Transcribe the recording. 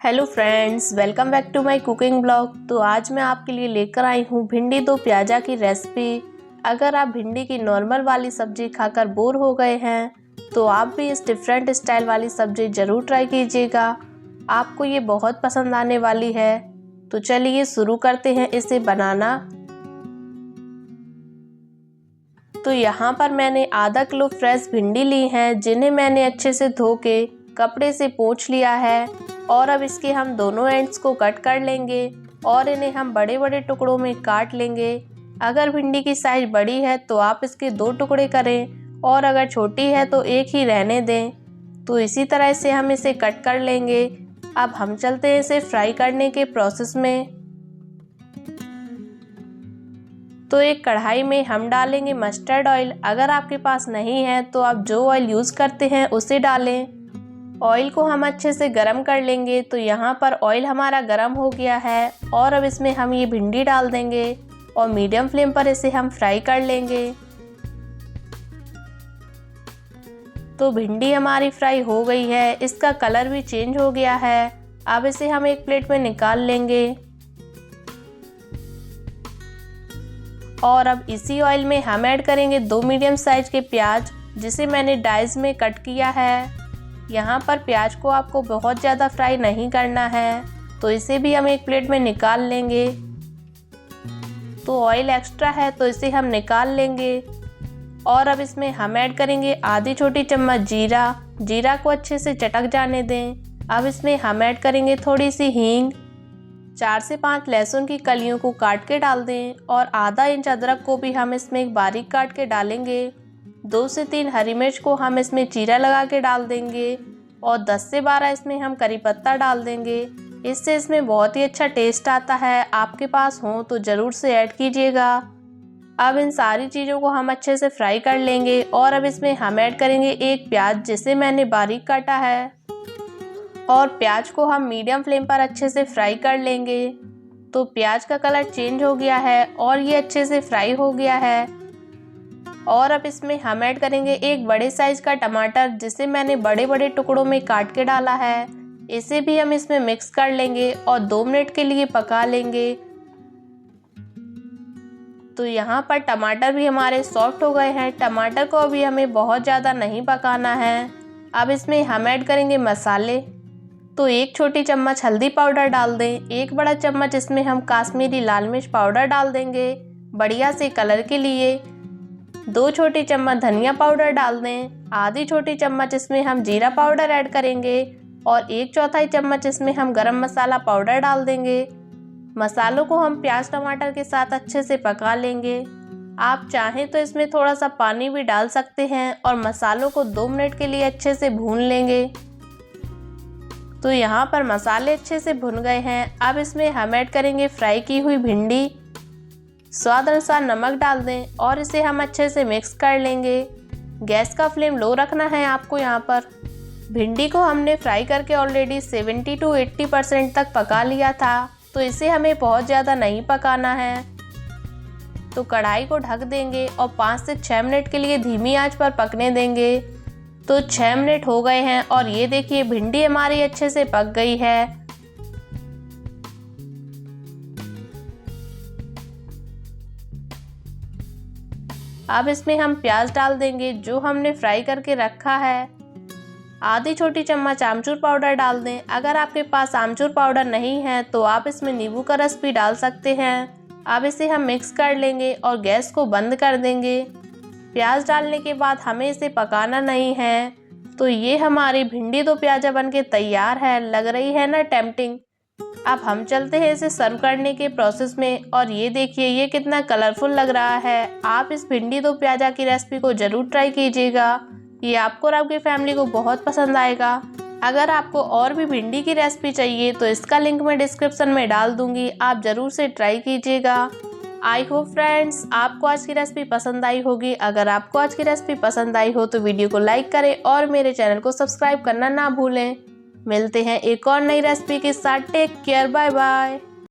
Hello friends, welcome back to my cooking blog. तो आज मैं आपके लिए लेकर आई हूँ भिंडी दो प्याजा की रेसिपी। अगर आप भिंडी की नॉर्मल वाली सब्जी खाकर बोर हो गए हैं तो आप भी इस डिफरेंट स्टाइल वाली सब्जी ज़रूर ट्राई कीजिएगा। आपको ये बहुत पसंद आने वाली है। तो चलिए शुरू करते हैं इसे बनाना। तो यहाँ पर मैंने आधा किलो फ्रेश भिंडी ली है, जिन्हें मैंने अच्छे से धो के कपड़े से पोंछ लिया है। और अब इसके हम दोनों एंड्स को कट कर लेंगे और इन्हें हम बड़े बड़े टुकड़ों में काट लेंगे। अगर भिंडी की साइज बड़ी है तो आप इसके 2 टुकड़े करें और अगर छोटी है तो एक ही रहने दें। तो इसी तरह से हम इसे कट कर लेंगे। अब हम चलते हैं इसे फ्राई करने के प्रोसेस में। तो एक कढ़ाई में हम डालेंगे मस्टर्ड ऑयल। अगर आपके पास नहीं है तो आप जो ऑयल यूज़ करते हैं उसे डालें। ऑयल को हम अच्छे से गरम कर लेंगे। तो यहाँ पर ऑयल हमारा गरम हो गया है और अब इसमें हम ये भिंडी डाल देंगे और मीडियम फ्लेम पर इसे हम फ्राई कर लेंगे। तो भिंडी हमारी फ्राई हो गई है, इसका कलर भी चेंज हो गया है। अब इसे हम एक प्लेट में निकाल लेंगे। और अब इसी ऑयल में हम ऐड करेंगे 2 मीडियम साइज के प्याज, जिसे मैंने डाइस में कट किया है। यहाँ पर प्याज को आपको बहुत ज़्यादा फ्राई नहीं करना है, तो इसे भी हम एक प्लेट में निकाल लेंगे। तो ऑयल एक्स्ट्रा है तो इसे हम निकाल लेंगे। और अब इसमें हम ऐड करेंगे आधी छोटी चम्मच जीरा। जीरा को अच्छे से चटक जाने दें। अब इसमें हम ऐड करेंगे थोड़ी सी हींग। 4 से 5 लहसुन की कलियों को काट के डाल दें और आधा इंच अदरक को भी हम इसमें बारीक काट के डालेंगे। 2 से 3 हरी मिर्च को हम इसमें चीरा लगा के डाल देंगे और 10 से 12 इसमें हम करी पत्ता डाल देंगे। इससे इसमें बहुत ही अच्छा टेस्ट आता है। आपके पास हो तो ज़रूर से ऐड कीजिएगा। अब इन सारी चीज़ों को हम अच्छे से फ्राई कर लेंगे। और अब इसमें हम ऐड करेंगे एक प्याज, जिसे मैंने बारीक काटा है। और प्याज को हम मीडियम फ्लेम पर अच्छे से फ्राई कर लेंगे। तो प्याज का कलर चेंज हो गया है और ये अच्छे से फ्राई हो गया है। और अब इसमें हम ऐड करेंगे एक बड़े साइज का टमाटर, जिसे मैंने बड़े बड़े टुकड़ों में काट के डाला है। इसे भी हम इसमें मिक्स कर लेंगे और 2 मिनट के लिए पका लेंगे। तो यहाँ पर टमाटर भी हमारे सॉफ्ट हो गए हैं। टमाटर को अभी हमें बहुत ज़्यादा नहीं पकाना है। अब इसमें हम ऐड करेंगे मसाले। तो 1 छोटी चम्मच हल्दी पाउडर डाल दें। 1 बड़ा चम्मच इसमें हम काश्मीरी लाल मिर्च पाउडर डाल देंगे बढ़िया से कलर के लिए। 2 छोटी चम्मच धनिया पाउडर डाल दें। आधी छोटी चम्मच इसमें हम जीरा पाउडर ऐड करेंगे और 1/4 चम्मच इसमें हम गरम मसाला पाउडर डाल देंगे। मसालों को हम प्याज टमाटर के साथ अच्छे से पका लेंगे। आप चाहें तो इसमें थोड़ा सा पानी भी डाल सकते हैं और मसालों को 2 मिनट के लिए अच्छे से भून लेंगे। तो यहाँ पर मसाले अच्छे से भुन गए हैं। अब इसमें हम ऐड करेंगे फ्राई की हुई भिंडी। स्वाद अनुसार नमक डाल दें और इसे हम अच्छे से मिक्स कर लेंगे। गैस का फ्लेम लो रखना है आपको। यहाँ पर भिंडी को हमने फ्राई करके ऑलरेडी 70 to 80% तक पका लिया था, तो इसे हमें बहुत ज़्यादा नहीं पकाना है। तो कढ़ाई को ढक देंगे और 5 से 6 मिनट के लिए धीमी आंच पर पकने देंगे। तो 6 मिनट हो गए हैं और ये देखिए भिंडी हमारी अच्छे से पक गई है। अब इसमें हम प्याज डाल देंगे जो हमने फ्राई करके रखा है। आधी छोटी चम्मच आमचूर पाउडर डाल दें। अगर आपके पास आमचूर पाउडर नहीं है तो आप इसमें नींबू का रस भी डाल सकते हैं। अब इसे हम मिक्स कर लेंगे और गैस को बंद कर देंगे। प्याज डालने के बाद हमें इसे पकाना नहीं है। तो ये हमारी भिंडी दो प्याजा बनके तैयार है। लग रही है ना टेम्पटिंग। अब हम चलते हैं इसे सर्व करने के प्रोसेस में। और ये देखिए ये कितना कलरफुल लग रहा है। आप इस भिंडी दो प्याजा की रेसिपी को ज़रूर ट्राई कीजिएगा। ये आपको और आपकी फैमिली को बहुत पसंद आएगा। अगर आपको और भी भिंडी की रेसिपी चाहिए तो इसका लिंक मैं डिस्क्रिप्शन में डाल दूँगी, आप ज़रूर से ट्राई कीजिएगा। आई होप फ्रेंड्स आपको आज की रेसिपी पसंद आई होगी। अगर आपको आज की रेसिपी पसंद आई हो तो वीडियो को लाइक करें और मेरे चैनल को सब्सक्राइब करना ना भूलें। मिलते हैं एक और नई रेसिपी के साथ। Take care, bye bye.